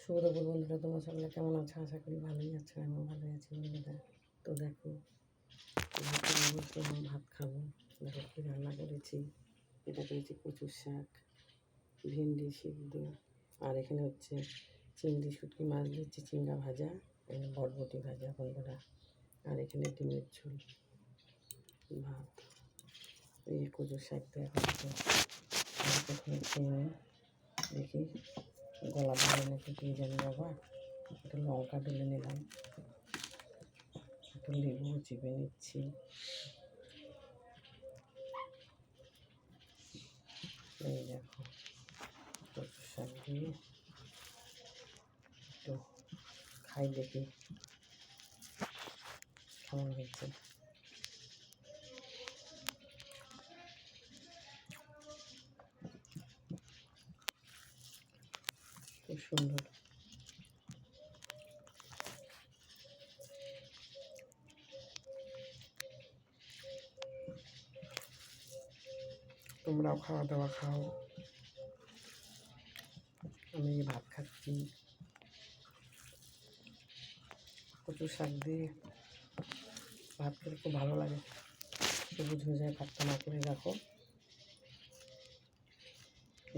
শুভ দুপুর বন্ধুরা, তোমরা সকলে কেমন আছো? আশা করি ভালোই আছো। আমিও ভালোই আছি বন্ধুরা। তো দেখো, বসলাম ভাত খাবো। দেখো কী রান্না করেছি। এটা করেছি কচুর শাক, ভেন্ডি সিদ্ধ, আর এখানে হচ্ছে চিংড়ি শুটকি মাছ দিচ্ছি, চিংড়া ভাজা, এখানে বরবটি ভাজা বন্ধুরা, আর এখানে ডিমের ঝোল, ভাত। এই কচুর শাক দিয়ে এখন প্রথমে খেয়ে নিই। দেখি গলা ভালো নাকি কী জানি বাবা। একটু লঙ্কা ঢেলে নিলাম, একটু লেবু চিপে নিচ্ছি। এই দেখো কচুর শাক দিয়ে একটু খাই, দেখি কেমন হয়েছে। খুব সুন্দর। তোমরাও খাওয়া দাওয়া খাও। আমি ভাত খাচ্ছি কচুর শাক দিয়ে। ভাত খেতে খুব ভালো লাগে। সবুজ হয়ে যায় ভাতটা না করে রাখো।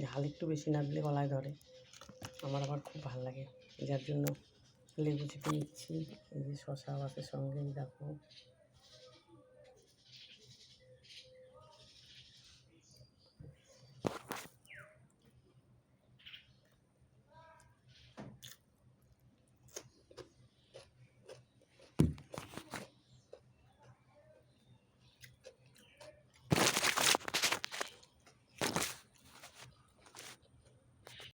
ঝাল একটু বেশি না দিলে গলায় ধরে, আমার আবার খুব ভালো লাগে, যার জন্য লেবু চিপে নিচ্ছি। এই যে শশা আছে সঙ্গেই, দেখো